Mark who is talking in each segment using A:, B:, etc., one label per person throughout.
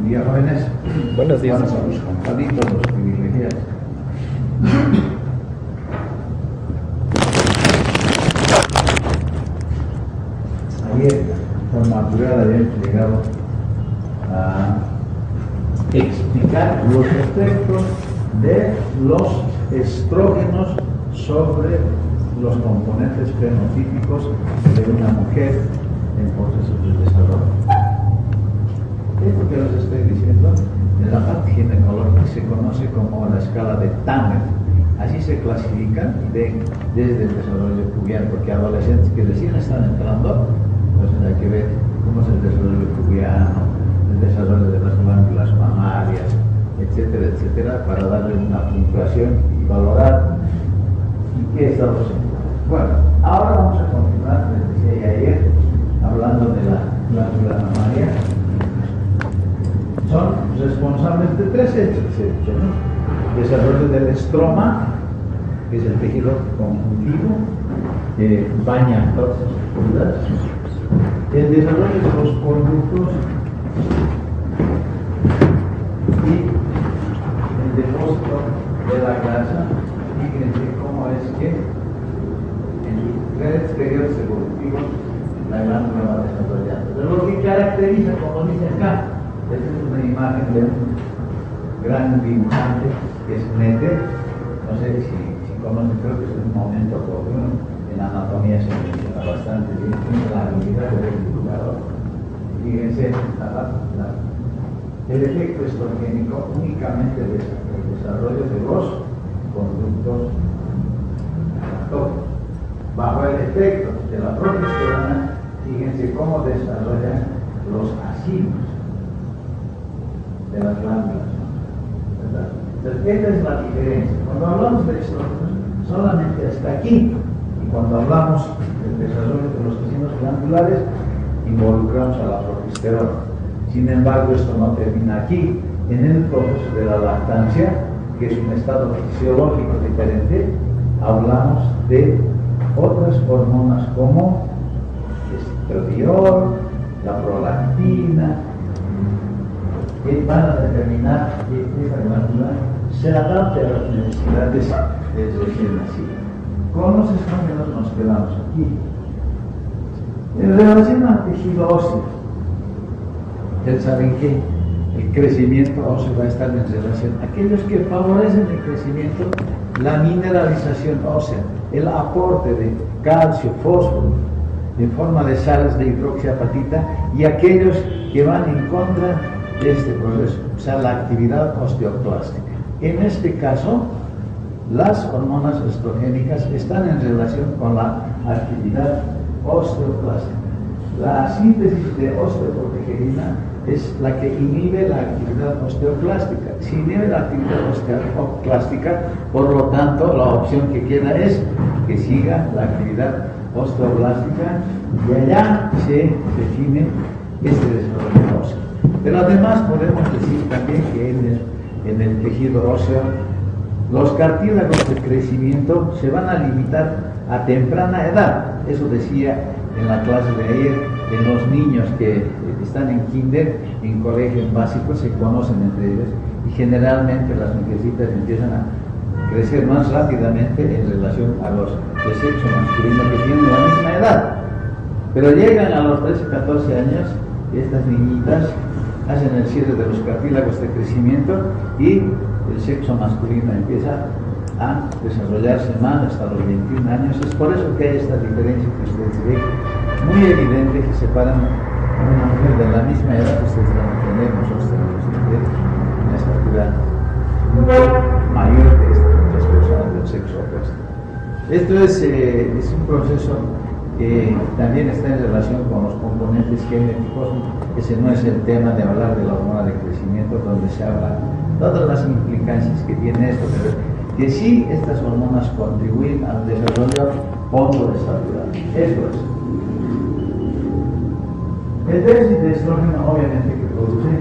A: día, jóvenes.
B: Buenos días.
A: Buenos a los compañitos, los privilegiados. Ayer, por madrugada, habíamos llegado a explicar los efectos de los estrógenos sobre los componentes fenotípicos de una mujer en procesos de desarrollo. Esto que les estoy diciendo, en la parte ginecológica se conoce como la escala de Tanner. Así se clasifican desde el desarrollo pubiano, porque adolescentes que recién están entrando, pues hay que ver cómo es el desarrollo pubiano, el desarrollo de las glándulas mamarias, etcétera, etcétera, para darle una puntuación y valorar en qué estamos haciendo. Bueno, ahora vamos a continuar, les decía ayer, hablando de la glándula mamaria. Son responsables de tres hechos, ¿no? Desarrollo del estroma, que es el tejido conjuntivo, que baña todas las profundidades. El desarrollo de los conductos y el depósito de la grasa. Fíjense cómo es que en diferentes periodos evolutivos la glándula va desarrollando. Pero lo que caracteriza, como dice acá, esta es una imagen de un gran dibujante que es Nete. No sé si conocen, creo que es un momento oportuno. En anatomía se menciona bastante bien la habilidad del dibujador. Fíjense, el efecto estrogénico únicamente el desarrollo de los conductos anatómicos. Bajo el efecto de la progesterona, fíjense cómo desarrollan los acinos de las glándulas, ¿verdad? Entonces, esta es la diferencia. Cuando hablamos de estrógenos, solamente hasta aquí, y cuando hablamos del desarrollo de los acinos glandulares, involucramos a la progesterona. Sin embargo, esto no termina aquí. En el proceso de la lactancia, que es un estado fisiológico diferente, hablamos de otras hormonas como el estradiol, la prolactina, que van a determinar que esta glándula se adapte a las necesidades del recién nacido. Con los estrógenos nos quedamos aquí. En relación al tejido óseo, ya saben que el crecimiento óseo va a estar en relación a aquellos que favorecen el crecimiento, la mineralización ósea, el aporte de calcio, fósforo, en forma de sales de hidroxiapatita, y aquellos que van en contra de este proceso, o sea, la actividad osteoclástica. En este caso, las hormonas estrogénicas están en relación con la actividad osteoclástica. La síntesis de osteoprotegerina es la que inhibe la actividad osteoclástica. Si inhibe la actividad osteoclástica, por lo tanto, la opción que queda es que siga la actividad osteoblástica y allá se define este desarrollo óseo. Pero además podemos decir también que en el tejido óseo los cartílagos de crecimiento se van a limitar a temprana edad. Eso decía en la clase de ayer, en los niños que están en kinder, en colegio, en básico, se conocen entre ellos, y generalmente las mujercitas empiezan a crecer más rápidamente en relación a los de sexo masculino que tienen la misma edad. Pero llegan a los 13, 14 años, y estas niñitas hacen el cierre de los cartílagos de crecimiento y el sexo masculino empieza a desarrollarse más hasta los 21 años. Es por eso que hay esta diferencia que ustedes ven, muy evidente, que separan a una mujer de la misma edad. Ustedes van a tener, nosotros tenemos una estatura mucho mayor que estas personas del sexo opuesto. Esto es un proceso que también está en relación con los componentes genéticos. Ese no es el tema de hablar de la hormona de crecimiento, donde se habla todas las implicancias que tiene esto, pero que sí estas hormonas contribuyen al desarrollo hondo de estatura. Eso es. El déficit de estrógeno obviamente que produce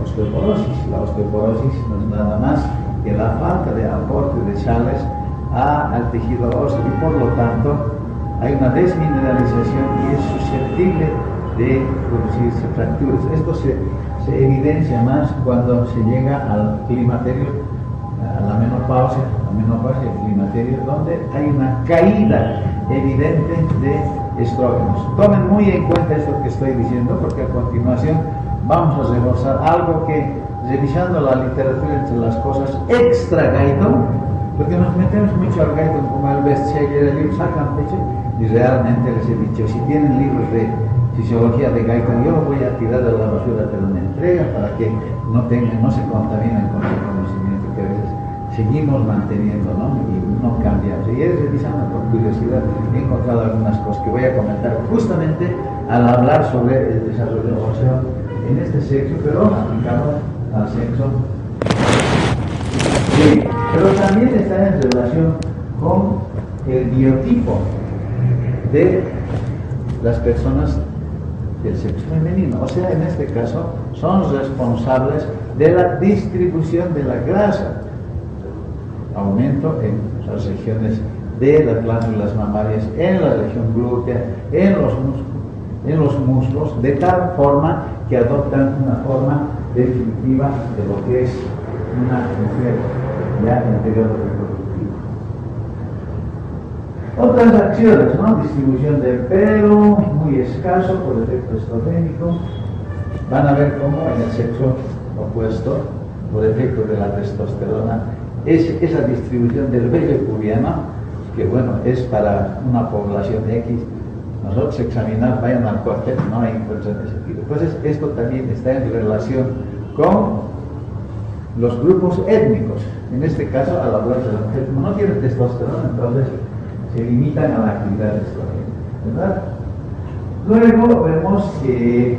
A: osteoporosis. La osteoporosis no es nada más que la falta de aporte de sales al tejido óseo, y por lo tanto hay una desmineralización y es susceptible de producirse fracturas. Esto se evidencia más cuando se llega al climaterio, a la menopausia, el climaterio, donde hay una caída evidente de estrógenos. Tomen muy en cuenta esto que estoy diciendo, porque a continuación vamos a reforzar algo que, revisando la literatura entre las cosas extra Guyton, porque nos metemos mucho al Guyton como el bestseller, el libro sacan pecho, y realmente les he dicho, si tienen libros de fisiología de Guyton, yo lo voy a tirar a la basura, pero me entrega para que no se contaminen con el conocimiento que a veces seguimos manteniendo, ¿no? Y no cambiamos. Y es revisando por curiosidad, he encontrado algunas cosas que voy a comentar justamente al hablar sobre el desarrollo óseo en este sexo, pero aplicado al sexo. Sí, pero también está en relación con el biotipo de las personas del sexo femenino. O sea, en este caso, son responsables de la distribución de la grasa. Aumento en las regiones de las glándulas mamarias, en la región glútea, en los músculos, de tal forma que adoptan una forma definitiva de lo que es una mujer ya en periodo reproductivo. Otras acciones, ¿no? Distribución del pelo, muy escaso por efecto estrogénico. Van a ver cómo en el sexo opuesto, por efecto de la testosterona, esa distribución del vello pubiano, que bueno, es para una población X. Nosotros examinar, vayan al cuartel, no hay encuentros en ese tipo. Pues esto también está en relación con los grupos étnicos. En este caso, al hablar de la mujer, como no tiene testosterona, entonces se limitan a la actividad estrógena, ¿verdad? Luego vemos que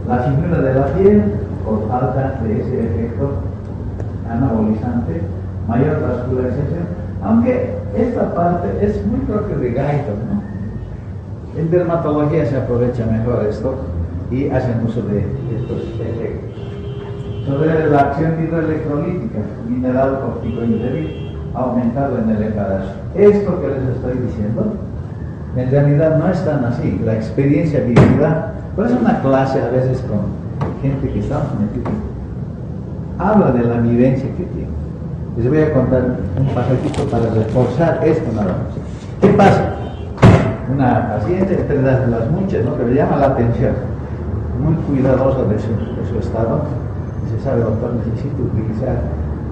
A: la finura de la piel, por falta de ese efecto anabolizante, mayor vascularización, aunque esta parte es muy propio de Guyton, ¿no? En dermatología se aprovecha mejor esto y hacen uso de estos efectos. Sobre la acción hidroelectrolítica, mineral corticoide débil aumentado en el embarazo. Esto que les estoy diciendo, en realidad no es tan así. La experiencia vivida, pues es una clase a veces con gente que estamos metidos, habla de la vivencia que tiene. Les voy a contar un pasajito para reforzar esto nada más. ¿Qué pasa? Una paciente, entre las muchas, ¿no?, que le llama la atención, muy cuidadosa de su estado, dice, sabe, doctor, necesito utilizar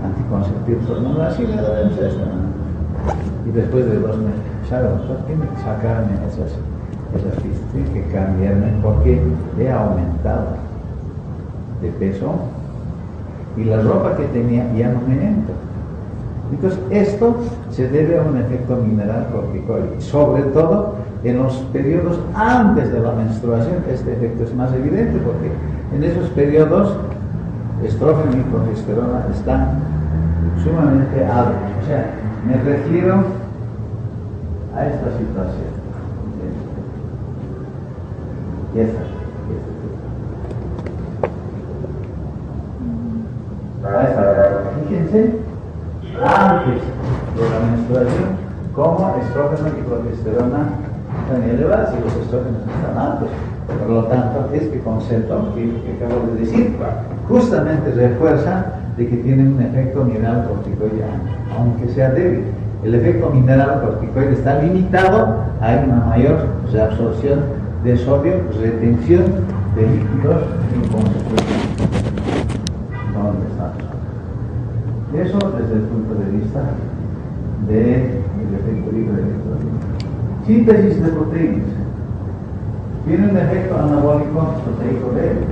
A: anticonceptivos hormonales, y le damos esto, ¿no? Y después de 2 meses, sabe, doctor, tiene que sacarme esas pistas, tiene que cambiarme porque he aumentado de peso y la ropa que tenía ya no me entra. Entonces, esto se debe a un efecto mineral corticoide, sobre todo en los periodos antes de la menstruación. Este efecto es más evidente porque en esos periodos estrógeno y progesterona están sumamente altos. O sea, me refiero a esta situación. Y esta. Fíjense, antes de la menstruación, como estrógeno y progesterona están elevados y los estrógenos están altos. Por lo tanto, este concepto que acabo de decir justamente refuerza de que tienen un efecto mineral corticoide, aunque sea débil. El efecto mineral corticoide está limitado a una mayor reabsorción de sodio, retención de líquidos en consecuencia. ¿Dónde estamos? Eso desde el punto de vista del efecto hidroelectrolítico. Síntesis de proteínas. Tiene un efecto anabólico proteico débil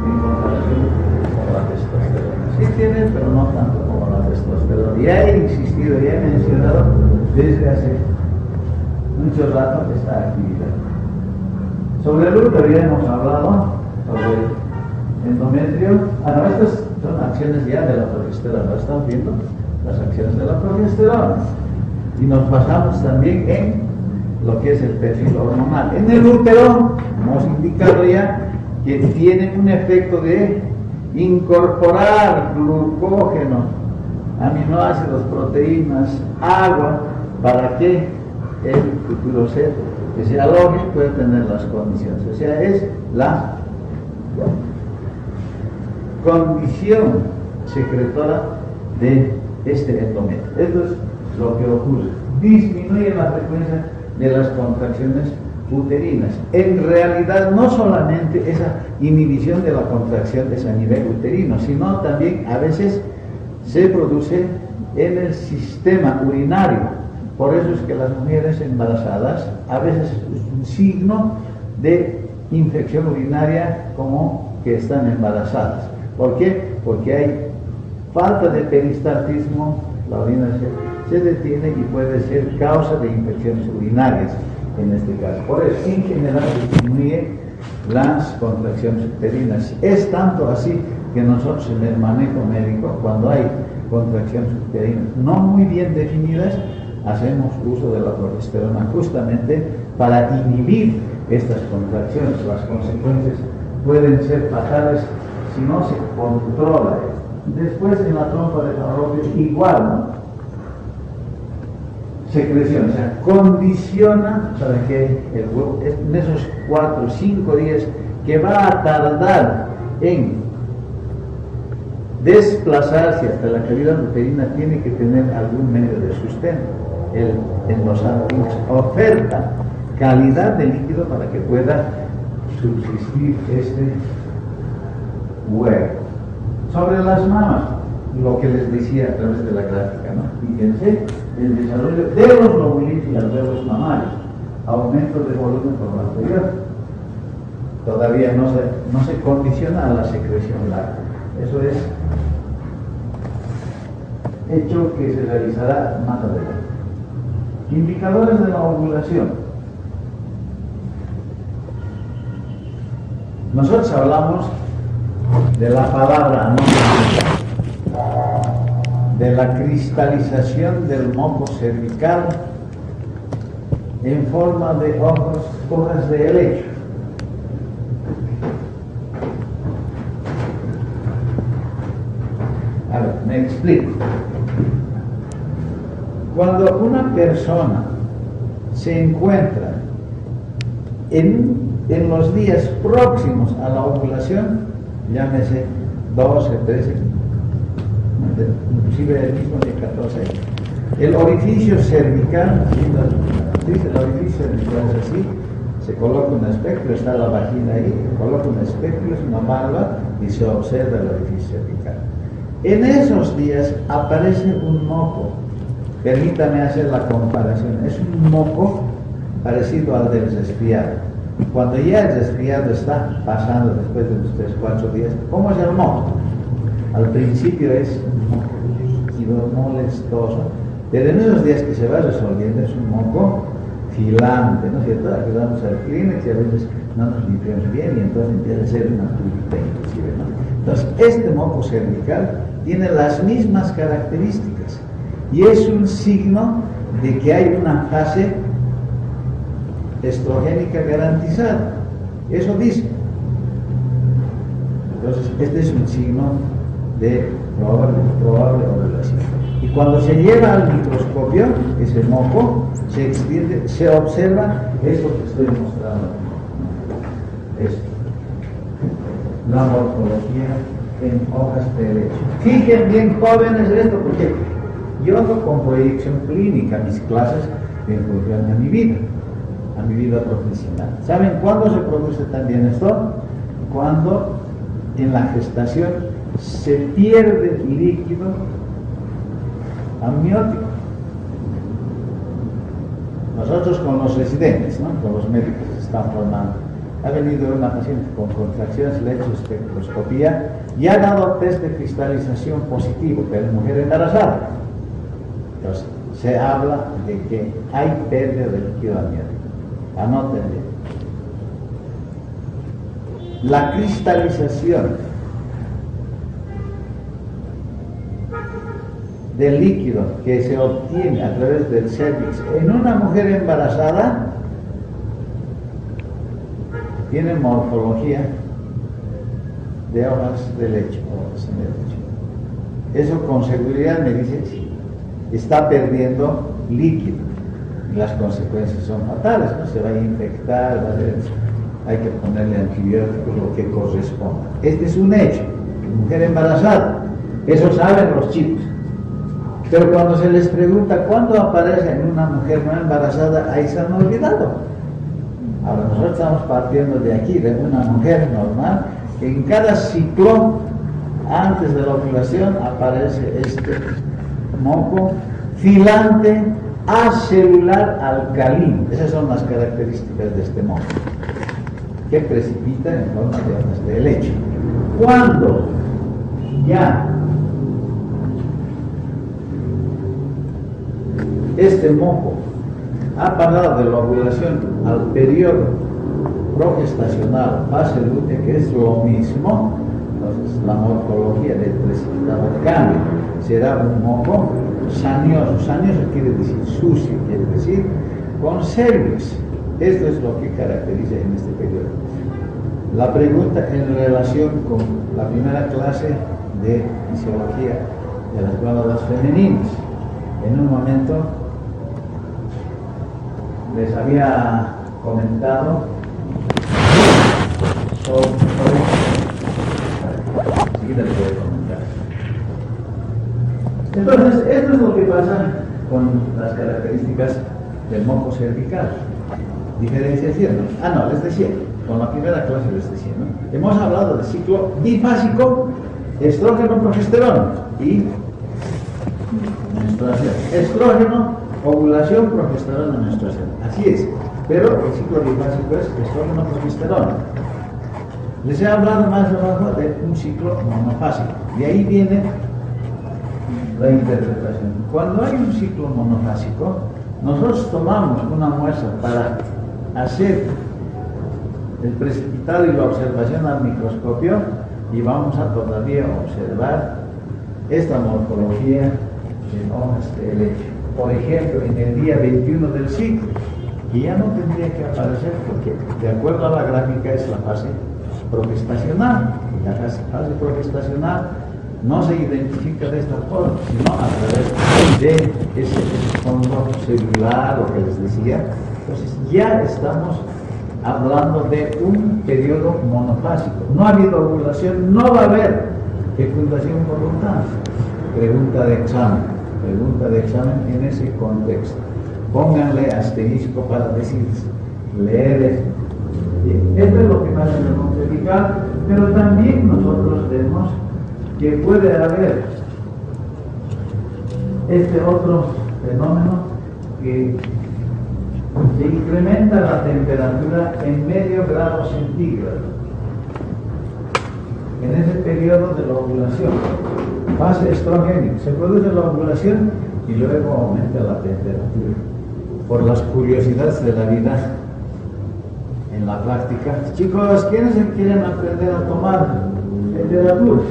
A: en comparación con la testosterona. Sí tiene, pero no tanto como la testosterona. Ya he insistido, ya he mencionado desde hace mucho rato esta actividad. Sobre el útero ya hemos hablado, sobre el endometrio. No, estas son acciones ya de la progesterona. ¿Están viendo? Las acciones de la progesterona. Y nos basamos también en lo que es el perfil hormonal. En el útero, hemos indicado ya que tiene un efecto de incorporar glucógeno, aminoácidos, proteínas, agua, para que el futuro ser que se aloje puede tener las condiciones. O sea, es la condición secretora de este endometrio. Esto es lo que ocurre. Disminuye la frecuencia de las contracciones uterinas. En realidad, no solamente esa inhibición de la contracción es a nivel uterino, sino también a veces se produce en el sistema urinario. Por eso es que las mujeres embarazadas a veces es un signo de infección urinaria como que están embarazadas. ¿Por qué? Porque hay falta de peristaltismo, la orina se detiene y puede ser causa de infecciones urinarias en este caso. Por eso, en general, disminuye las contracciones uterinas. Es tanto así que nosotros en el manejo médico, cuando hay contracciones uterinas no muy bien definidas, hacemos uso de la progesterona justamente para inhibir estas contracciones. Las consecuencias pueden ser fatales si no se controla esto. Después en la trompa de Falopio igual, ¿no? Secreción, o sea, condiciona para que el huevo, en esos 4 o 5 días que va a tardar en desplazarse hasta la cavidad uterina, tiene que tener algún medio de sustento. El endosado oferta calidad de líquido para que pueda subsistir este huevo. Sobre las mamas, lo que les decía a través de la gráfica, ¿no? Fíjense, el desarrollo de los lóbulos y alvéolos mamarios, aumento de volumen por lo anterior. Todavía no se condiciona a la secreción láctea. Eso es hecho que se realizará más adelante. Indicadores de la ovulación. Nosotros hablamos de la palabra anónima, de la cristalización del moco cervical en forma de hojas de helecho. A ver, me explico. Cuando una persona se encuentra en los días próximos a la ovulación, llámese 12, 13, inclusive el mismo día 14, el orificio cervical, el orificio cervical es así, se coloca un espectro, está la vagina ahí, se coloca un espectro, es una valva y se observa el orificio cervical. En esos días aparece un moco. Permítame hacer la comparación. Es un moco parecido al del resfriado. Cuando ya el resfriado está pasando después de unos 3 o 4 días, ¿cómo es el moco? Al principio es un moco líquido, molestoso, pero en esos días que se va resolviendo es un moco filante, ¿no es cierto? Ayudamos al Kleenex y a veces no nos limpiamos bien y entonces empieza a ser una tubita inclusive, ¿no? Entonces, este moco cervical tiene las mismas características y es un signo de que hay una fase estrogénica garantizada. Eso dice. Entonces, este es un signo de probable ovulación. Y cuando se lleva al microscopio, ese moco se extiende, se observa esto que estoy mostrando. Esto. La morfología en hojas de helecho. Fijen bien, jóvenes, esto, porque yo hago con proyección clínica mis clases en función de mi vida profesional. ¿Saben cuándo se produce también esto? Cuando en la gestación se pierde líquido amniótico. Nosotros con los residentes, ¿no? Con los médicos que se están formando, ha venido una paciente con contracciones, le he hecho espectroscopía y ha dado test de cristalización positivo, pero es mujer embarazada. Entonces, se habla de que hay pérdida de líquido amniótico. Anoten bien. La cristalización del líquido que se obtiene a través del cervix en una mujer embarazada tiene morfología de hojas de helecho. Eso con seguridad me dice, sí, está perdiendo líquido. las consecuencias son fatales, ¿no? Se va a infectar, hay que ponerle antibióticos, lo que corresponda. Este es un hecho. Mujer embarazada, eso saben los chicos. Pero cuando se les pregunta cuándo aparece en una mujer no embarazada, ahí se han olvidado. Ahora nosotros estamos partiendo de aquí, de una mujer normal, que en cada ciclo, antes de la ovulación, aparece este moco filante acelular alcalino. Esas son las características de este moco, que precipita en forma de ondas de leche. Cuando ya este moco ha pasado de la ovulación al periodo progestacional, fase lútea, que es lo mismo, entonces la morfología del precipitado cambia. Será un moco sañoso. Sañoso quiere decir sucio, quiere decir con cervix. Esto es lo que caracteriza en este periodo. La pregunta en relación con la primera clase de fisiología de las glándulas femeninas. En un momento les había comentado sobre enseguida les voy a comentar. Entonces, esto es lo que pasa con las características del moco cervical. Diferenciación. Les decía, con la primera clase les decía, ¿no? Hemos hablado del ciclo bifásico, estrógeno, progesterona y menstruación. Estrógeno, ovulación, progesterona, menstruación. Así es. Pero el ciclo bifásico es estrógeno, progesterona. Les he hablado más abajo de un ciclo monofásico. De ahí viene la interpretación. Cuando hay un ciclo monofásico, nosotros tomamos una muestra para hacer el precipitado y la observación al microscopio y vamos a todavía observar esta morfología en hojas de leche. Por ejemplo, en el día 21 del ciclo, que ya no tendría que aparecer porque de acuerdo a la gráfica es la fase progestacional. Y la fase progestacional no se identifica de esta forma, sino a través de ese fondo celular, lo que les decía. Entonces ya estamos hablando de un periodo monofásico. No ha habido ovulación, no va a haber fecundación voluntaria. Pregunta de examen en ese contexto. Pónganle asterisco para decir, leer esto. Esto es lo que pasa en el moco cervical, pero también nosotros vemos que puede haber este otro fenómeno que se incrementa la temperatura en medio grado centígrado en ese periodo de la ovulación, fase estrogénica. Se produce la ovulación y luego aumenta la temperatura. Por las curiosidades de la vida en la práctica, chicos, ¿quiénes quieren aprender a tomar temperatura?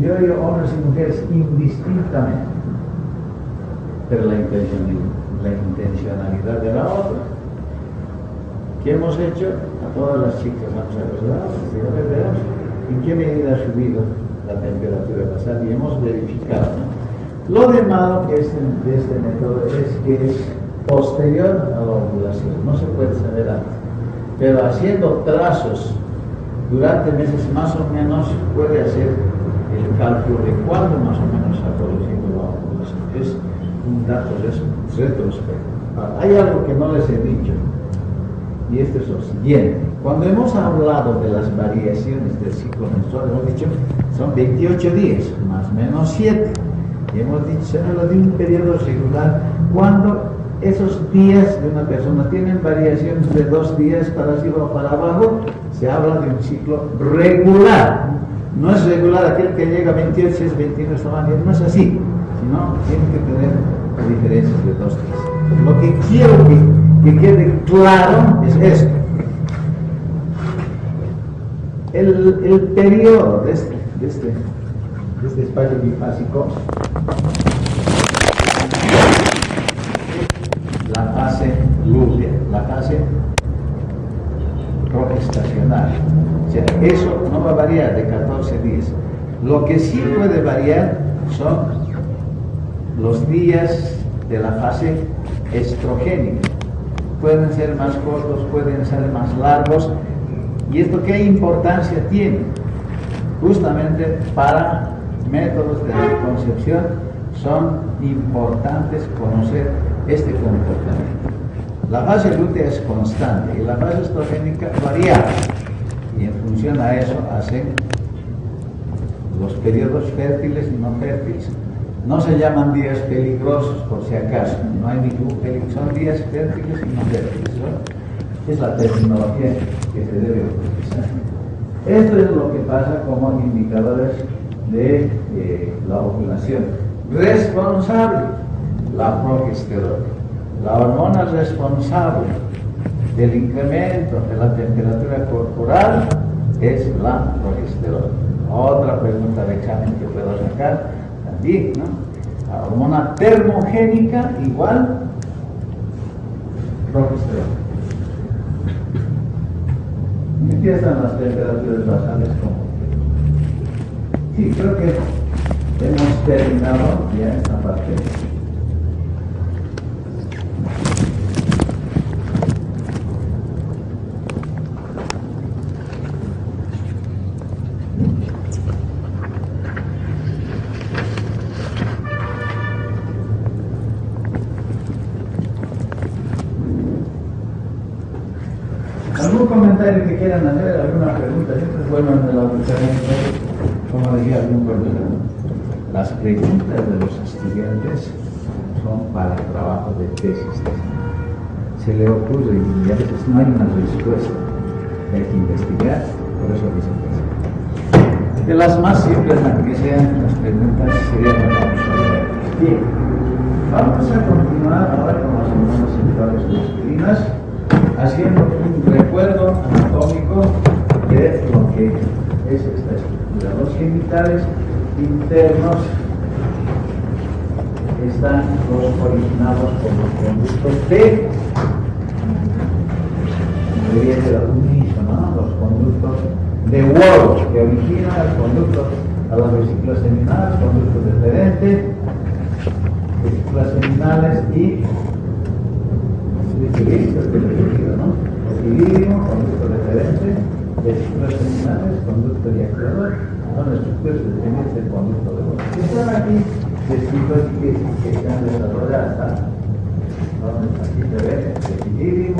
A: Yo digo hombres y mujeres indistintamente, pero la intencionalidad de la otra. ¿Qué hemos hecho? A todas las chicas vamos a observar, en qué medida ha subido la temperatura basal y hemos verificado, ¿no? Lo de malo que es de este método es que es posterior a la ovulación, no se puede saber antes, pero haciendo trazos durante meses más o menos puede hacer el cálculo de cuándo más o menos ha producido la ovulación. Es un dato retrospectivo. Hay algo que no les he dicho, y esto es lo siguiente. Cuando hemos hablado de las variaciones del ciclo menstrual, hemos dicho son 28 días, más o menos 7. Y hemos dicho, se habla de un periodo regular cuando esos días de una persona tienen variaciones de 2 días para arriba o para abajo, se habla de un ciclo regular. No es regular aquel que llega a 28, es 21, está mal, no es así, sino tiene que tener diferencias de 2 días. Lo que quiero que quede claro es esto. El periodo de este espacio bifásico, la fase lútea, la fase progestacional. O sea, eso no va a variar de 14 días. Lo que sí puede variar son los días de la fase estrogénica. Pueden ser más cortos, pueden ser más largos. ¿Y esto qué importancia tiene? Justamente para métodos de anticoncepción son importantes conocer este comportamiento. La fase lútea es constante y la fase estrogénica variable. Y en función a eso hacen los periodos fértiles y no fértiles. No se llaman días peligrosos, por si acaso. No hay ningún peligro. Son días fértiles y no fértiles, ¿no? Es la terminología que se debe utilizar. Esto es lo que pasa como indicadores de la ovulación. Responsable, la progesterona. La hormona responsable del incremento de la temperatura corporal es la progesterona. Otra pregunta de examen que puedo sacar también, ¿no? La hormona termogénica igual progesterona. Empiezan las temperaturas basales como. Sí, creo que hemos terminado ya esta parte. ¿Algún comentario que quieran hacer? ¿Alguna pregunta? Siempre es bueno en el auditorio, como decía algún profesor. Las preguntas de los estudiantes son para el trabajo de tesis. Se le ocurre y a veces no hay una respuesta. Hay que investigar, por eso dice tesis. De las más simples que sean las preguntas serían las. Bien, vamos a continuar ahora con las hormonas sexuales masculinas, haciendo un recuerdo anatómico de lo que es esta estructura. Los genitales internos están originados por los conductos de, debería ser unísono, ¿no? Los conductos de Wolff, que originan el conducto a las vesículas seminales, conducto deferente, vesículas seminales y equilibrio, conducto deferente, vesículas seminales, conducto eyaculador, son estructuras que definen el conducto de Wolff. Si están aquí descritos que están desarrolladas, aquí se ve equilibrio,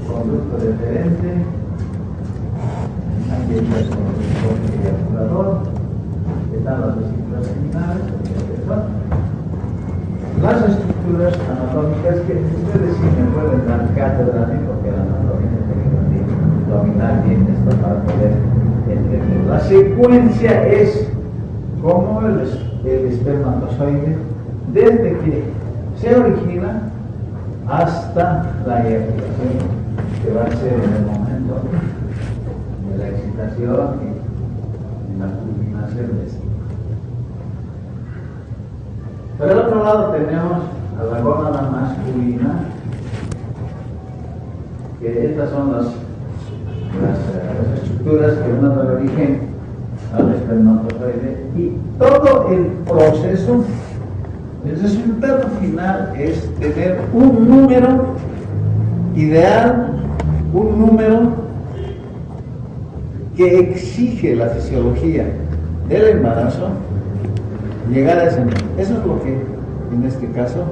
A: conducto deferente, aquí está el conducto eyaculador, están las vesículas seminales, las estructuras anatómicas que ustedes sí me pueden dar cátedra, porque la anatomía tiene que dominar bien esto para poder entender. La secuencia es como el espermatozoide, desde que se origina hasta la eyaculación, que va a ser en el momento de la excitación y en la culminación de esto. Por el otro lado tenemos a la gónada masculina, que estas son las estructuras que van a dar origen al espermatozoide, y todo el proceso, el resultado final es tener un número ideal, un número que exige la fisiología del embarazo, llegar a ese número. Eso es lo que en este caso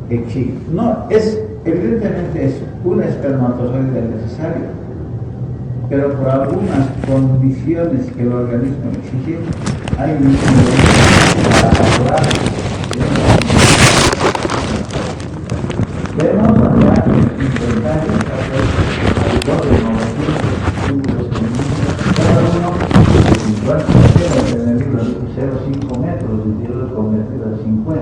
A: exige. No, evidentemente es un espermatozoide necesario, pero por algunas condiciones que el organismo exige, hay un número para lograr. Vemos acá importantes alrededor de 900 cada uno de medida 0,5 metros y tiros con medida 50.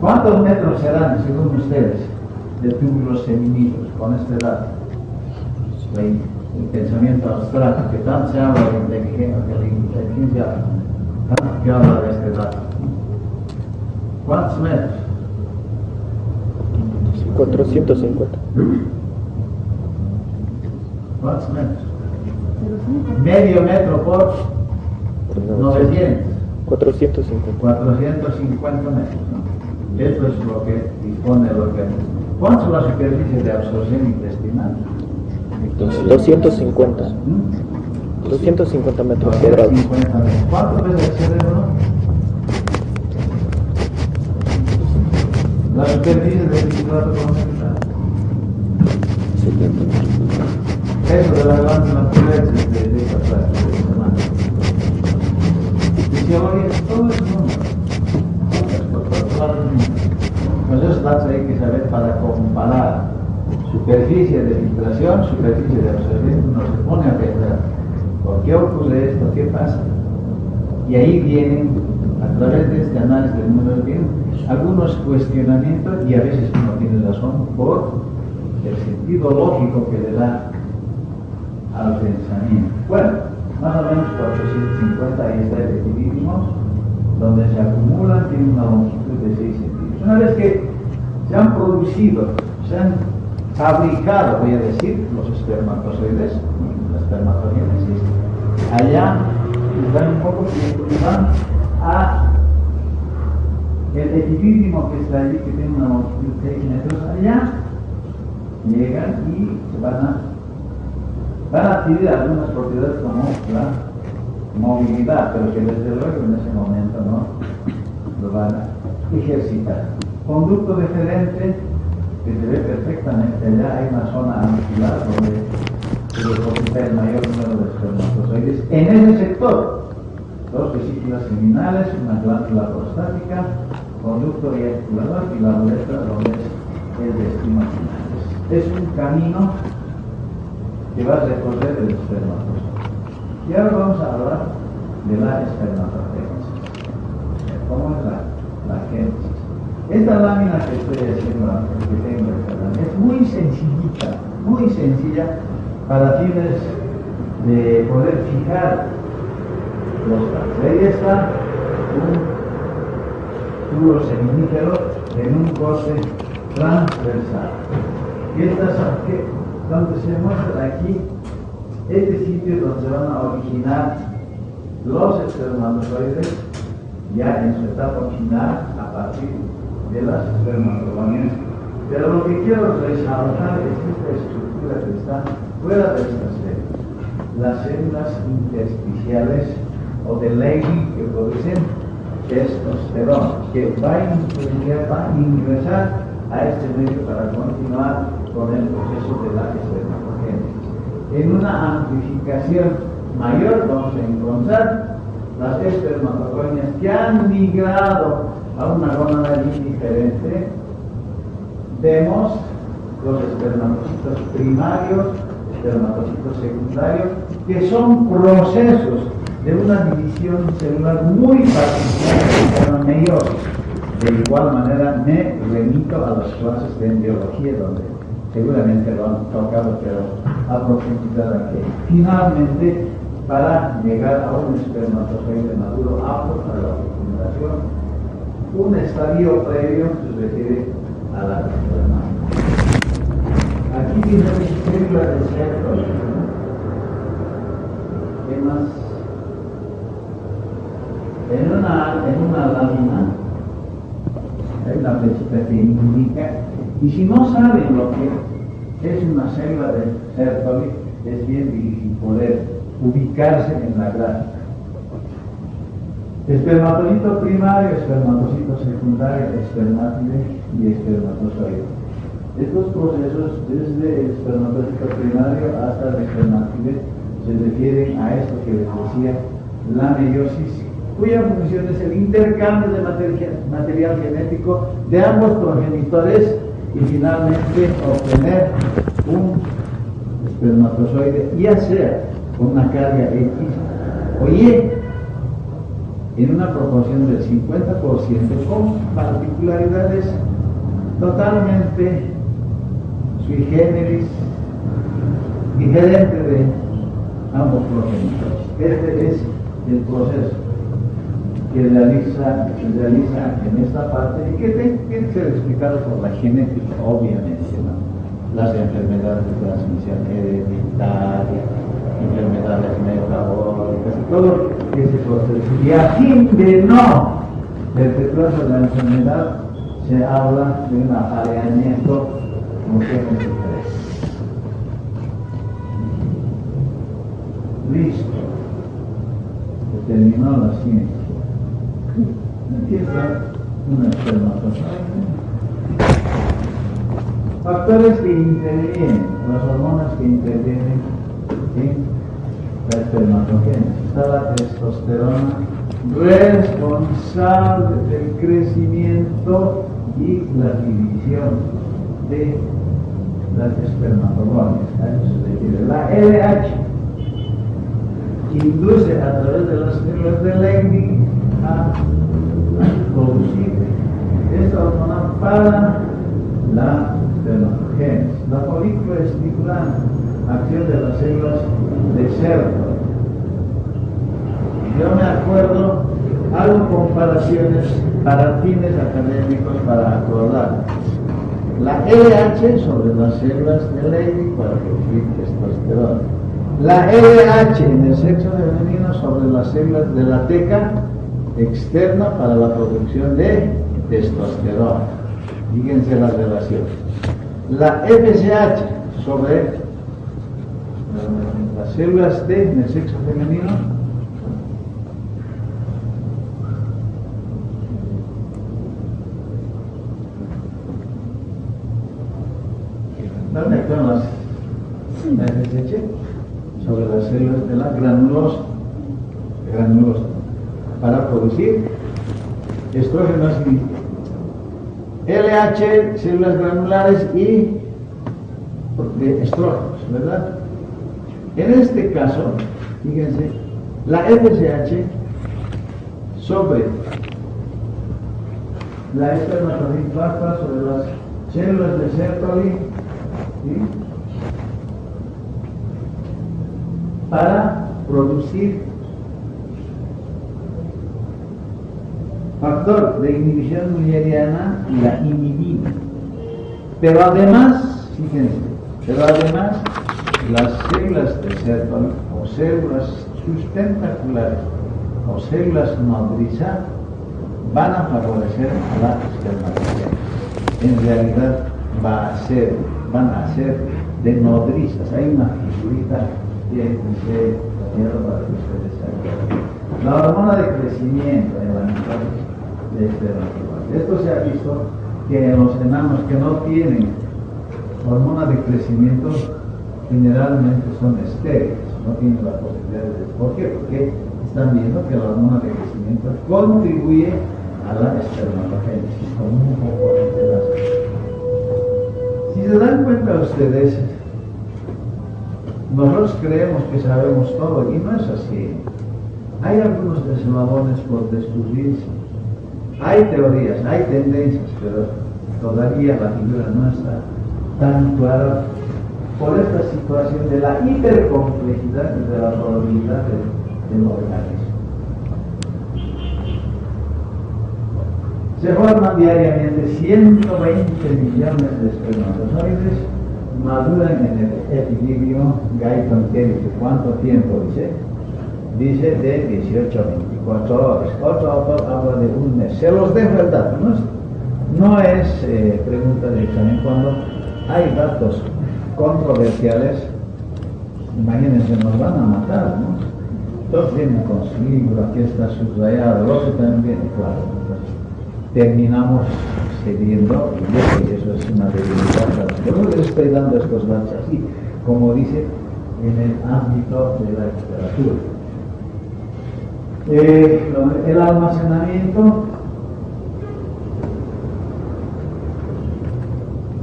A: ¿Cuántos metros serán, según ustedes, de túbulos femeninos con este dato? El pensamiento abstracto, que tanto se habla de inteligencia, tanto que habla de este dato. ¿Cuántos metros?
B: 450.
A: ¿Cuántos metros? Medio metro por 900.
B: 450.
A: 450 metros, ¿no? Esto es lo que dispone el organismo. ¿Cuánto es la superficie de absorción intestinal?
B: 250. 250 metros cuadrados.
A: 250 metros. ¿Cuánto pesa el cerebro? La superficie del nitrato concentrado.
B: 70 metros.
A: Eso de la glándula pubex de esta clase de semana. Fisiología, todo es número. Pues esos datos hay que saber para comparar superficie de filtración, superficie de absorción. Uno se pone a pensar, ¿por qué ocurre esto? ¿Qué pasa? Y ahí vienen, a través de este análisis del número, vienen algunos cuestionamientos y a veces uno tiene razón por el sentido lógico que le da al pensamiento. Bueno, más o menos 450, ahí está el epidídimo, donde se acumulan, tiene una longitud de 6 centímetros. Una vez que se han producido, se han fabricado, voy a decir, los espermatozoides, la espermatogénesis, allá están un poco y van a el epidídimo que está allí, que tiene una longitud de 6 metros, allá llegan y se van a adquirir algunas propiedades como la movilidad, pero que desde luego en ese momento no lo van a ejercitar. Conducto deferente, que se ve perfectamente allá, hay una zona anular donde se deposita el mayor número de espermatozoides en ese sector. Dos vesículas seminales, una glándula prostática, conducto eyaculador y la uretra donde es el destino final. Es un camino que va a recorrer el espermatozoide. Y ahora vamos a hablar de la espermatogénesis. ¿Cómo es la génesis? Esta lámina que estoy haciendo, que tengo esta lámina, es muy sencillita, muy sencilla para fines de poder fijar los datos. Ahí está un tubo seminífero en un corte transversal. Y estas donde se muestra aquí, este sitio donde se van a originar los espermatozoides ya en su etapa final a partir de las espermatogonias. Pero lo que quiero resaltar es esta estructura que está fuera de estas células, las células intersticiales o de Leydig que producen testosterona, que va a ingresar a este medio para continuar con el proceso de la espermatogénesis. En una amplificación mayor vamos a encontrar las espermatogonias que han migrado a una gónada diferente. Vemos los espermatocitos primarios, espermatocitos secundarios, que son procesos de una división celular muy particular que se llama meiosis. De igual manera me remito a las clases de embriología donde seguramente lo han tocado, pero a profundidad aquí. Finalmente, para llegar a un espermatozoide maduro apto para la fecundación, un estadio previo se refiere a la fecundación. Aquí tiene una célula de cerdo. ¿Qué más? En una lámina hay una flechita que indica, y si no saben lo que es una célula de Sertoli, es bien difícil poder ubicarse en la gráfica. Espermatocito primario, espermatocito secundario, espermátide y espermatozoide. Estos procesos, desde el espermatocito primario hasta el espermátide, se refieren a esto que les decía, la meiosis, cuya función es el intercambio de material genético de ambos progenitores y finalmente obtener un espermatozoide, ya sea con una carga X o Y, en una proporción del 50%, con particularidades totalmente sui generis, diferente de ambos progenitores. Este es el proceso que se realiza en esta parte y que tiene que ser explicado por la genética, obviamente, ¿no? Las enfermedades de transmisión hereditaria, enfermedades metabólicas y todo ese proceso. Y a fin de no perpetuarse la enfermedad, se habla de un apareamiento con genes diferentes. Listo. Se terminó la ciencia. Empieza una espermatozoide. Factores que intervienen, las hormonas que intervienen en la espermatogénesis. Está la testosterona, responsable del crecimiento y la división de las espermatogonias. A eso se refiere. La LH induce a través de las células de Leydig a producir esta hormona para la espermatogénesis. La folícula estimulante, acción de las células de Sertoli. Yo me acuerdo, hago comparaciones para fines académicos para acordar. La LH sobre las células de Leydig para producir testosterona. La LH en el sexo femenino sobre las células de la teca externa para la producción de testosterona. Fíjense las relaciones. La FSH sobre las células T en el sexo femenino ¿dónde actúan las FSH? Sobre las células de la granulosa para producir estrógenos y LH, células granulares y de estrógenos, ¿verdad? En este caso, fíjense, la FSH sobre la espermatozoide sobre las células de Sertoli, ¿sí? Para producir factor de inhibición mulleriana, la inhibina. Pero además, fíjense, las células de Sertoli o células sustentaculares o células nodriza van a favorecer a la espermatozoide. En realidad van a ser de nodrizas. Hay una figurita que se para que ustedes se la hormona de crecimiento en la mitad de espermatozoide. Esto se ha visto que en los enanos que no tienen hormona de crecimiento generalmente son estériles, no tienen la posibilidad de... ¿Por qué? Porque están viendo que la hormona de crecimiento contribuye a la espermatogénesis como un componente de la célula. Si se dan cuenta ustedes, nosotros creemos que sabemos todo y no es así. Hay algunos eslabones por descubrirse. Hay teorías, hay tendencias, pero todavía la figura no está tan clara por esta situación de la hipercomplejidad y de la probabilidad del organismo. Se forman diariamente 120 millones de espermatozoides, maduran en el equilibrio. Guyton, ¿qué dice? ¿Cuánto tiempo dice? Dice de 18 a 24 horas. Otro autor habla de un mes. Se los dejo el dato, no es pregunta de examen. Cuando hay datos controversiales, imagínense, nos van a matar, ¿no? Todos vienen con su libro, aquí está subrayado, el otro también viene claro. Entonces, terminamos cediendo, y eso es una debilidad. Yo les estoy dando estos datos así, como dice, en el ámbito de la literatura. El almacenamiento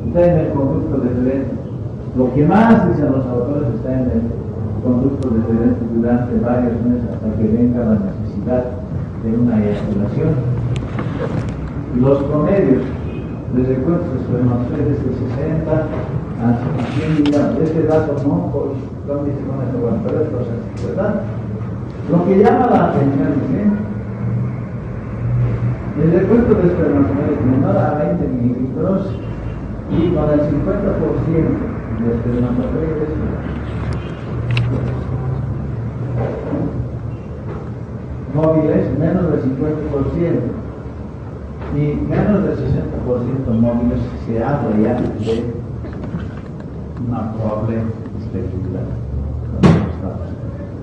A: está en el conducto deferente. Lo que más dicen los autores está en el conducto deferente durante varios meses hasta que venga la necesidad de una eyaculación. Los promedios de recuentos espermatozoides de 60 a 100 millones. Este dato no dice con esto, bueno, pero esto es así, ¿verdad? Lo que llama la atención es el recuento de espermatozoides menor a 20 mililitros y con el 50% de espermatozoides móviles, menos del 50%. y menos del 60% móviles se habla ya de una probable esterilidad.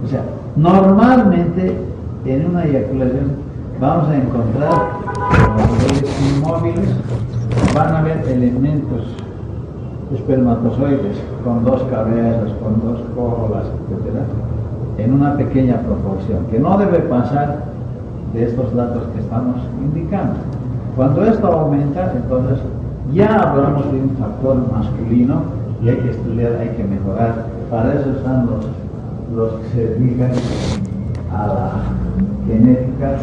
A: O sea, normalmente en una eyaculación vamos a encontrar los inmóviles, van a haber elementos espermatozoides con dos cabezas, con dos colas, etc., en una pequeña proporción, que no debe pasar de estos datos que estamos indicando. Cuando esto aumenta, entonces ya hablamos de un factor masculino y hay que estudiar, hay que mejorar. Para eso están los que se dedican a la genética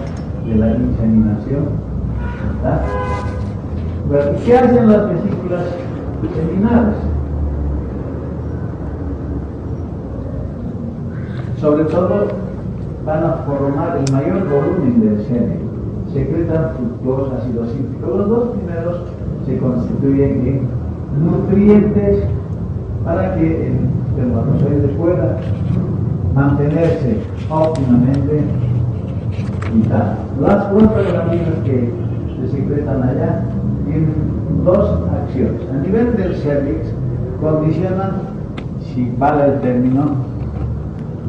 A: de la inseminación, ¿verdad? Pero, ¿qué hacen las vesículas seminales? Sobre todo van a formar el mayor volumen del semen, secretan fructosa, ácido cítrico. Los dos primeros se constituyen en nutrientes para que el espermatozoide pueda mantenerse óptimamente vital. Las prostaglandinas que se secretan allá tienen dos acciones. A nivel del cervix condicionan, si vale el término,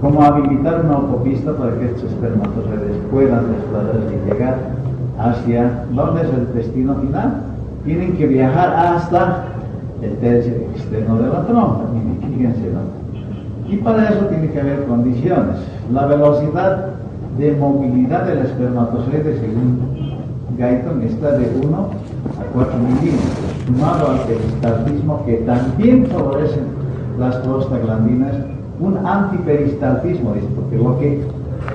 A: como habilitar una autopista para que estos espermatozoides puedan desplazarse y llegar hacia ¿dónde es el destino final? Tienen que viajar hasta el tercio externo de la trompa, fíjense, ¿no? Y para eso tiene que haber condiciones. La velocidad de movilidad del espermatozoide, según Guyton, está de 1 a 4 milímetros, sumado al peristaltismo, que también favorecen las prostaglandinas, un antiperistaltismo, porque lo que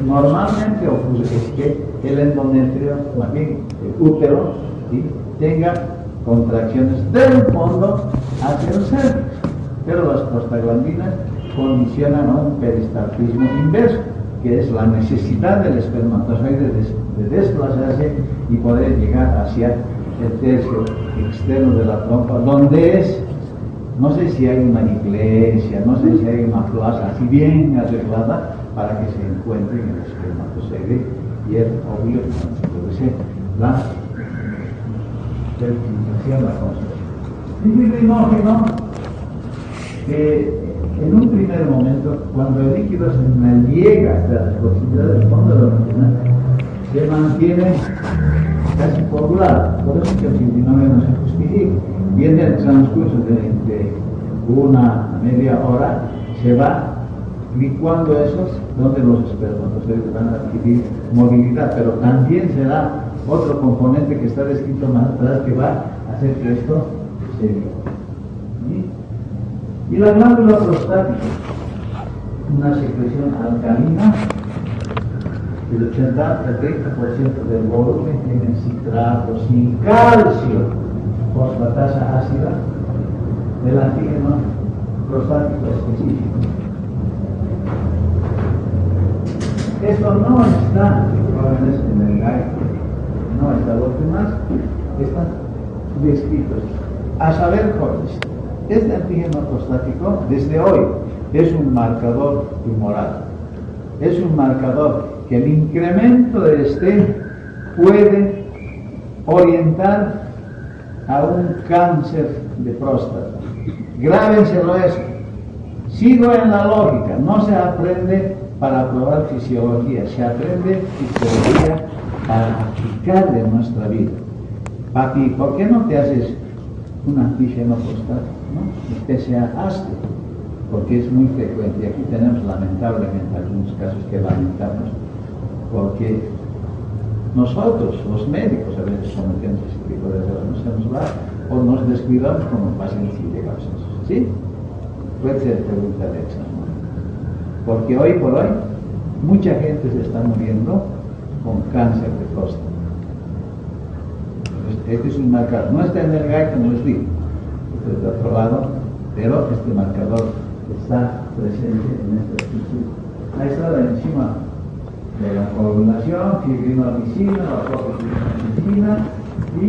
A: normalmente ocurre es que el endometrio, más bien el útero, ¿sí?, tenga contracciones del fondo hacia el cervix, pero las prostaglandinas condicionan a un peristaltismo inverso, que es la necesidad del espermatozoide de desplazarse y poder llegar hacia el tercio externo de la trompa, donde es, no sé si hay una iglesia, no sé si hay una plaza así bien arreglada para que se encuentren el espermatozoide y el óvulo, la fertilización, la concepción. Un fibrinógeno que en un primer momento, cuando el líquido seminal llega hasta las proximidades del fondo de la vagina, se mantiene casi coagulado. Por eso que el fibrinógeno se justifica. Y en el transcurso de una media hora se va licuando esos, donde los espermatozoides van a adquirir movilidad, pero también será otro componente que está descrito más atrás que va a hacer que esto se licúe. Y la glándula prostática, una secreción alcalina, el 80 al 30% del volumen tiene citrato sin calcio, fosfatasa ácida, del antígeno prostático específico. Esto no está, jóvenes, en el guide, no está, los demás están descritos. A saber, jóvenes, este antígeno prostático desde hoy es un marcador tumoral, es un marcador que el incremento de este puede orientar a un cáncer de próstata. Grábenselo eso. Sigo en la lógica, no se aprende para probar fisiología, se aprende fisiología para aplicarla en nuestra vida. Papi, ¿por qué no te haces un antígeno prostático? ¿No? PSA, hazte, porque es muy frecuente. Y aquí tenemos lamentablemente algunos casos que lamentamos, porque nosotros, los médicos, a veces cometemos ese tipo de errores, nos hacemos mal o nos descuidamos como pacientes y llegamos a eso. ¿Sí? Puede ser pregunta de examen. Porque hoy por hoy, mucha gente se está muriendo con cáncer de próstata. Este es un marcador. No está en el guide, como les digo. Este es de otro lado, pero este marcador está presente en esta estructura. Ahí está la enzima de la coagulación, fibrinolicina, la profibrinolicina y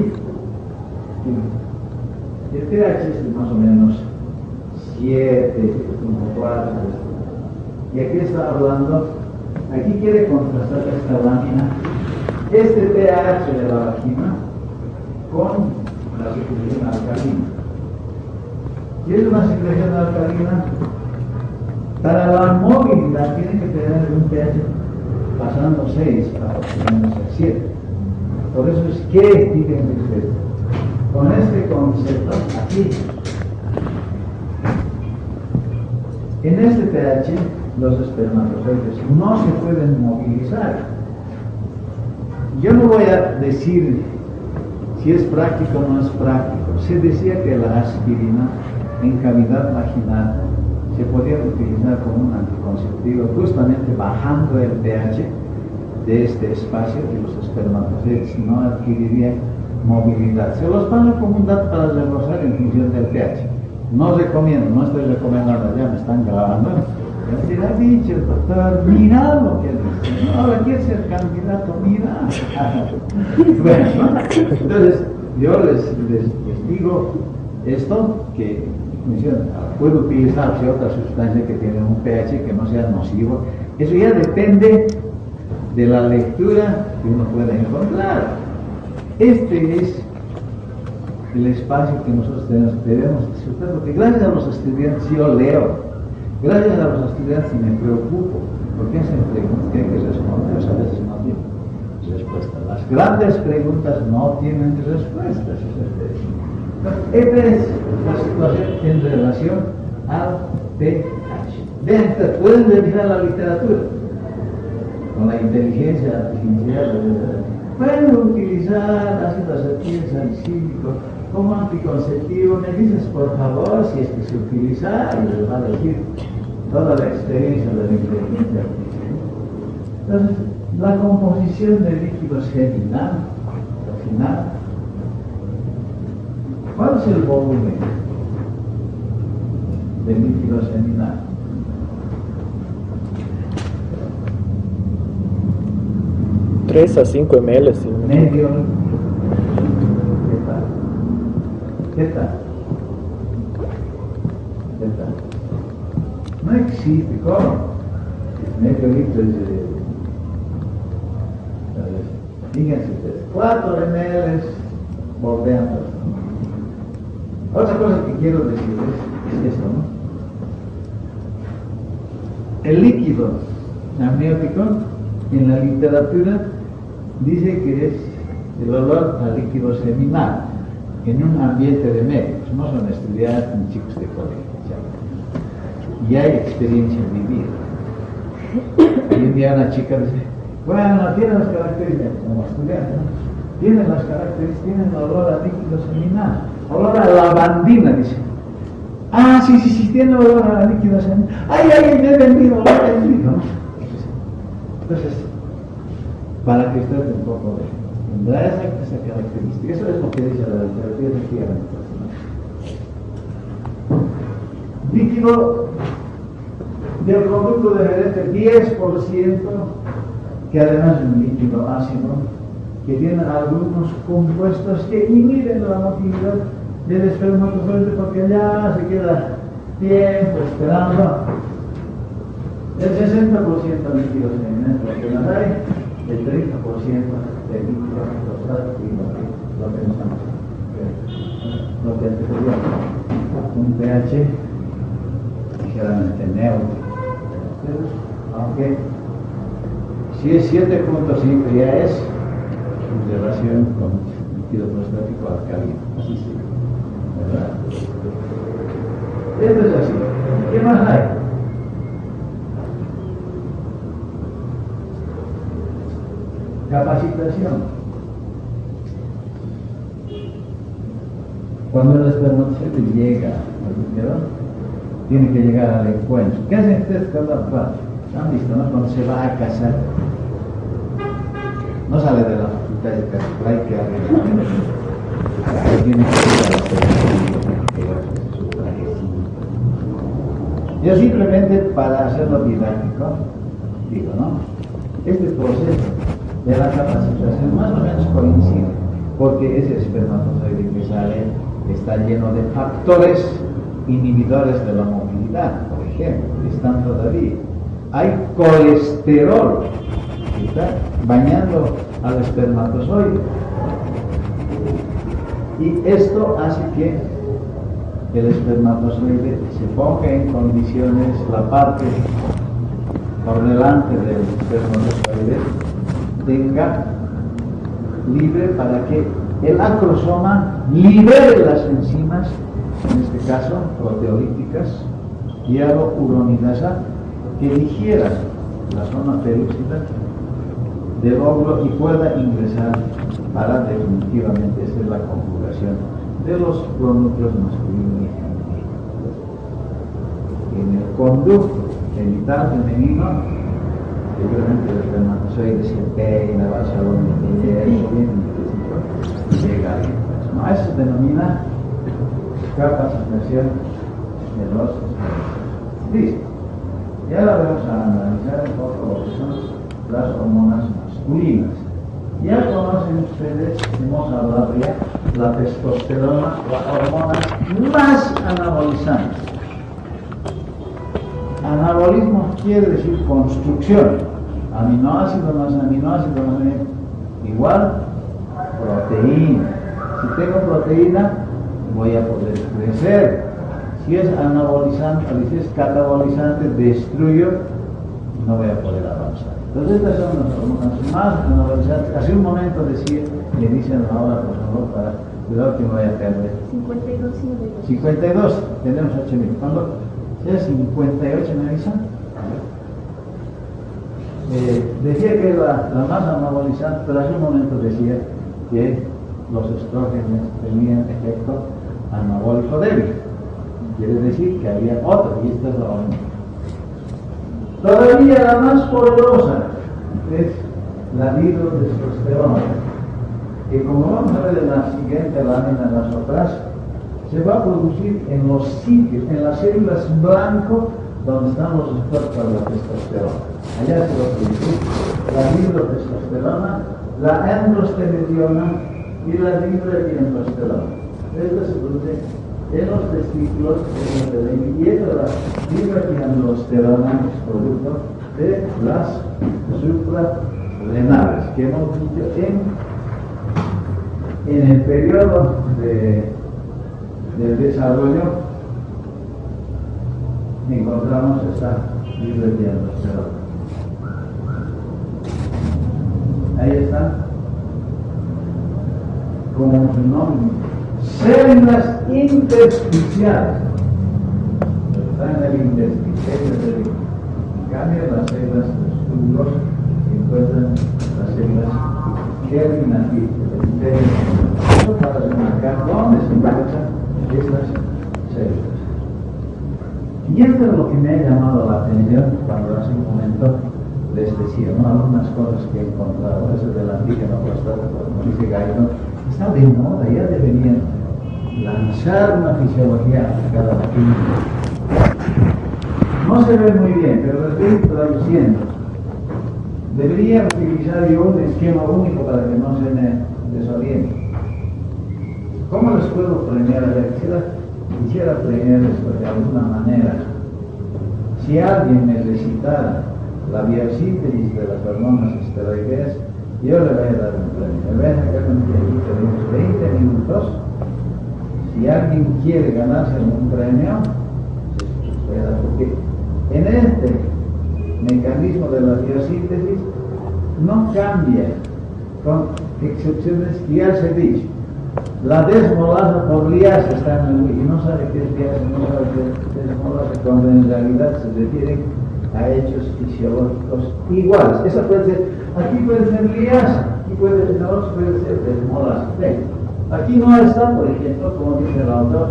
A: el pH es más o menos 7, 4. Y aquí está hablando, aquí quiere contrastar esta lámina, este pH de la vagina con la secreción alcalina. Si es una secreción alcalina, para la movilidad tiene que tener un pH pasando 6 para menos el 7. Por eso es que, fíjense ustedes, con este concepto aquí, en este pH los espermatozoides no se pueden movilizar. Yo no voy a decir si es práctico o no es práctico. Se decía que la aspirina en cavidad vaginal se podía utilizar como un anticonceptivo, justamente bajando el pH de este espacio y los espermatozoides no adquirirían movilidad. Se los paso como un dato para reforzar en función del pH. No recomiendo, no estoy recomendando, ya me están grabando. Ya ha dicho el doctor, mira lo que dice. No, ahora quiere ser candidato, mira. Bueno, entonces yo les digo esto, que puede utilizarse otra sustancia que tiene un pH que no sea nocivo. Eso ya depende de la lectura que uno pueda encontrar. Este es el espacio que nosotros debemos disfrutar, porque gracias a los estudiantes yo leo, gracias a los estudiantes me preocupo, porque hacen preguntas que hay que responder, a veces no tienen respuesta. Las grandes preguntas no tienen respuestas. Esta es la situación en relación al pH. Vean, pueden revisar la literatura con la inteligencia artificial. Pueden utilizar ácido acetil salicílico como anticonceptivo. Me dices por favor si es que se utiliza, y les va a decir toda la experiencia de la inteligencia artificial. Entonces, la composición de líquido seminal, al final, ¿cuál es el volumen del líquido seminal?
B: ¿3 a 5 ml? Sí.
A: Medio. ¿Qué tal? ¿Qué tal? No existe, ¿cómo? Medio litro de... Fíjense ustedes, 4 ml bordeando. Otra cosa que quiero decirles es esto, ¿no? El líquido amniótico en la literatura dice que es el olor al líquido seminal en un ambiente de médicos, no son estudiantes ni chicos de colegio, y hay experiencia vivida. Hoy en día una chica dice, bueno, tiene las características, como estudiante, ¿no? Tiene las características, tiene olor a líquido seminal, olor a lavandina, dice. Ah, sí, tiene olor a líquido seminal. Ay, me he vendido, olor a líquido, ¿no? Entonces, para que usted un poco tendrá esa característica. Eso es lo que dice la literatura, efectivamente. Líquido del producto de gerente 10%, que además es un líquido ácido, que tiene algunos compuestos que inhiben la motilidad del espermatozoide, porque ya se queda tiempo esperando. El 60% de líquido seminal que nos hay, el 30% de líquido prostático y lo que pensamos. Lo que sería un pH ligeramente neutro. Aunque si es 7.5 ya es en relación con líquido prostático alcalino. Así sí, ¿verdad? Esto es así. ¿Qué más hay? Capacitación. Cuando el espermatozoide llega al útero, tiene que llegar al encuentro. ¿Qué hacen ustedes cuando han visto, ¿no? Cuando se va a casar? No sale de la facultad de cálculo, hay que arreglar. Tiene que ir a su trajecito. Yo simplemente, para hacerlo didáctico, digo, ¿no? Este proceso de la capacitación más o menos coincide, porque ese espermatozoide que sale está lleno de factores inhibidores de la movilidad, por ejemplo, están todavía. Hay colesterol que está bañando al espermatozoide. Y esto hace que el espermatozoide se ponga en condiciones, la parte por delante del espermatozoide tenga libre para que el acrosoma libere las enzimas, en este caso proteolíticas, hialuronidasa, que digieran la zona pelúcida del óvulo y pueda ingresar para definitivamente hacer la conjugación de los pronúcleos masculino y femenino. En el conducto genital femenino, seguramente el espermatozoide se peina, va hacia donde llega y llega ahí. No, eso se denomina capacitación de los espermatozoides. Listo. Y ahora vamos a analizar un poco lo que son las hormonas masculinas. Ya conocen ustedes, hemos hablado ya, la testosterona, la hormona más anabolizante. Anabolismo quiere decir construcción. Aminoácido más aminoácido igual proteína. Si tengo proteína, voy a poder crecer. Si es anabolizante, si es catabolizante, destruyo, no voy a poder avanzar. Entonces estas son las hormonas más anabolizantes. Hace un momento decía, me dicen ahora por favor para cuidado que me vaya a perder.
C: 52 y
A: 52, tenemos 8.000. Cuando sea 58 me avisan. Decía que era la más anabolizante, pero hace un momento decía que los estrógenos tenían efecto anabólico débil. Quiere decir que había otra, y esta es la hormona. Todavía la más poderosa es la dihidrotestosterona, que como vamos a ver en la siguiente lámina, en las otras, se va a producir en los sitios, en las células blanco, donde están los receptores para la testosterona. Allá se va a producir la dihidrotestosterona, la androstenediona y la dihidroepiandrosterona. Esta se produce en los testículos, y esta la dihidroepiandrosterona es producto de las suprarrenales, que hemos dicho en el periodo del desarrollo encontramos esta dihidroepiandrosterona. Ahí está, como su nombre, células intersticiales. Están en el intersticio. En cambio, las células de los túbulos se encuentran las células germinativas. Esto para remarcar dónde se encuentran estas células. Y esto es lo que me ha llamado la atención cuando hace un momento les decía, ¿no? Algunas cosas que he encontrado, eso del antígeno prostático, como dice Gaino, está de moda, ya deberían lanzar una fisiología aplicada a la clínica. No se ve muy bien, pero lo estoy traduciendo. Debería utilizar yo un esquema único para que no se me desoriente. ¿Cómo les puedo premiar? Quisiera premiarles de alguna manera. Si alguien me recitara la biosíntesis de las hormonas esteroideas, yo le voy a dar un premio. Me voy a sacar un tiempo de 20 minutos. Si alguien quiere ganarse un premio, se espera, porque en este mecanismo de la biosíntesis no cambia, con excepciones que ya se ha dicho. La desmolasa por liasa está en el y no sabe qué es liasa, no sabe qué es desmolasa, cuando en realidad se refiere a hechos fisiológicos iguales. Esa puede ser, aquí puede ser liasa, aquí puede ser desmolasa. Aquí no está, por ejemplo, como dice el autor,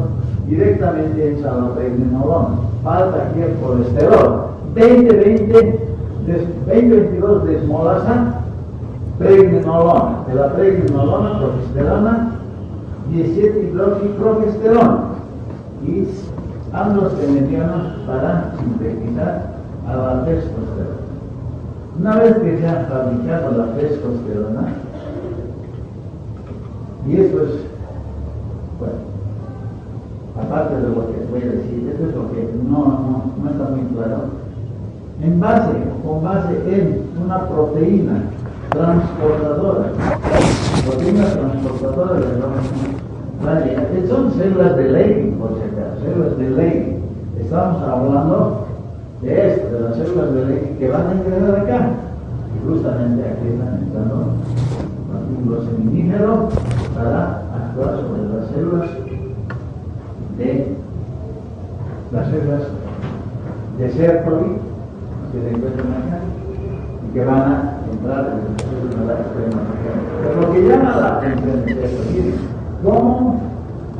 A: directamente hecha la pregnenolona. Falta aquí el colesterol. 20-22 desmolasa, pregnenolona. De la pregnenolona, progesterona, 17 hidroxiprogesterona. Y androstenediona para sintetizar a la testosterona. Una vez que se ha fabricado la testosterona, y esto es, bueno, aparte de lo que voy a decir, esto es lo que no está muy claro. Con base en una proteína transportadora de Vale, son células de Leydig, por si acaso, células de Leydig. Estamos hablando de esto, de las células de Leydig que van a ingresar acá. Y justamente aquí están entrando partículas seminíferos para actuar sobre las células de Sertoli que se encuentran acá y que van a entrar en el proceso de la extrema. Pero lo que llama la atención es esto, miren, cómo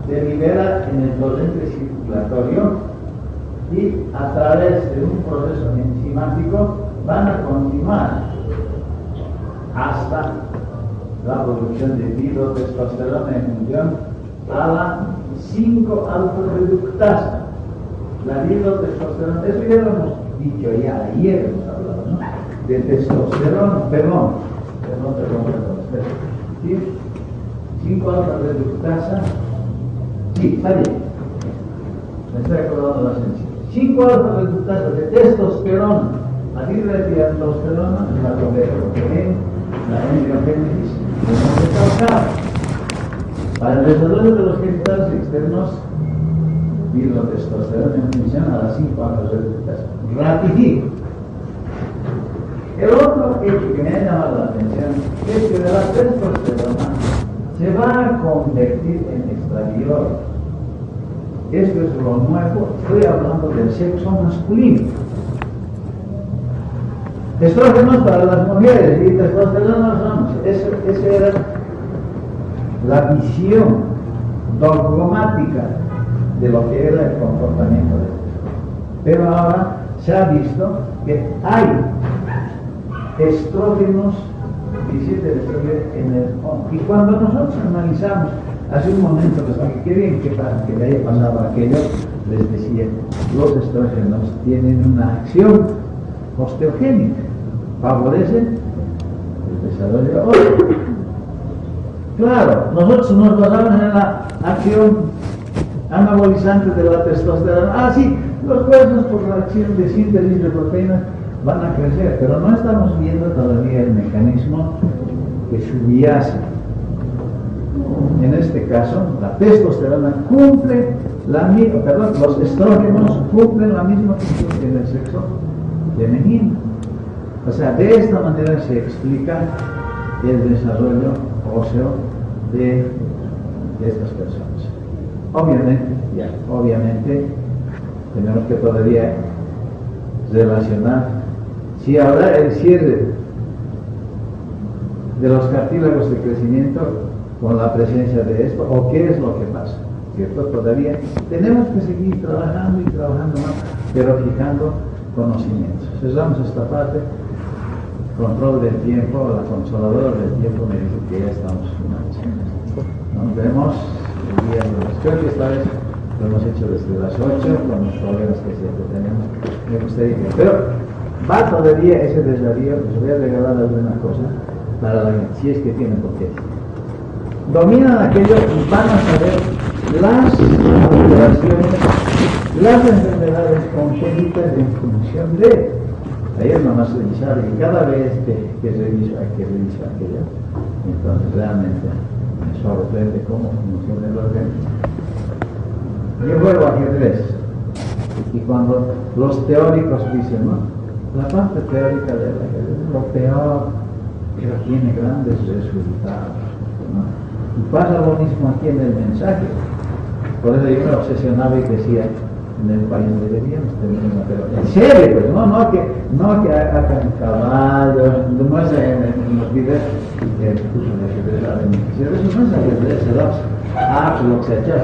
A: se libera en el torrente circulatorio y a través de un proceso enzimático van a continuar hasta la producción de dihidrotestosterona en función a la 5-alfa-reductasa. La dihidrotestosterona, eso ya lo hemos dicho ya, ayer hemos hablado, ¿no? De testosterona, perdón. ¿Sí? 5-alfa-reductasa, sí, está bien. Me estoy acordando las enzimas. 5-alfa-reductasa de testosterona a dihidrotestosterona, la que la embriogénesis de causar. Para el desarrollo de los genitales externos, dihidrotestosterona en función a las 5-alfa-reductasa. Ratifico. El otro hecho que me ha llamado la atención es que de la testosterona se va a convertir en estradiol. Esto es lo nuevo, estoy hablando del sexo masculino. Estrógenos para las mujeres y testosterona para los hombres. Esa era la visión dogmática de lo que era el comportamiento de esto. Pero ahora se ha visto que hay estrógenos, 17 estrógenos en el hombre. Y cuando nosotros analizamos, hace un momento, que bien que me haya pasado aquello, les decía, los estrógenos tienen una acción osteogénica, favorecen el desarrollo óseo. Claro, nosotros nos basamos en la acción anabolizante de la testosterona. Ah, sí, los huesos por la acción de síntesis de proteínas van a crecer, pero no estamos viendo todavía el mecanismo que subyace. En este caso, la testosterona cumple los estrógenos cumplen la misma función que en el sexo femenino. O sea, de esta manera se explica el desarrollo óseo de estas personas. Obviamente, tenemos que todavía relacionar si habrá el cierre de los cartílagos de crecimiento con la presencia de esto, o qué es lo que pasa, ¿cierto? Todavía tenemos que seguir trabajando y trabajando más, pero fijando conocimientos. Cerramos esta parte. Control del tiempo, la consoladora del tiempo me dice que ya estamos finalizando. Nos vemos el día lunes. Creo que esta vez lo hemos hecho desde las 8 con los problemas que siempre tenemos. Me gustaría que... Pero va todavía ese desafío, les voy a regalar alguna cosa para la gente, si es que tienen por qué. Dominan aquello y van a saber las alteraciones, las enfermedades congénitas en función de... Ayer nomás revisaba y cada vez que reviso aquello, entonces realmente me sorprende cómo funciona el organismo. Yo juego ajedrez y cuando los teóricos dicen, ¿no? La parte teórica del ajedrez es lo peor, pero tiene grandes resultados, ¿no? Y pasa lo mismo aquí en el mensaje. Por eso yo me obsesionaba y decía, en el país deberíamos tener una teoría. En serio, pues, no que hagan caballos, no es en los videos que puso de ajedrez a beneficiar, eso no es ajedrez, se lo que se echa.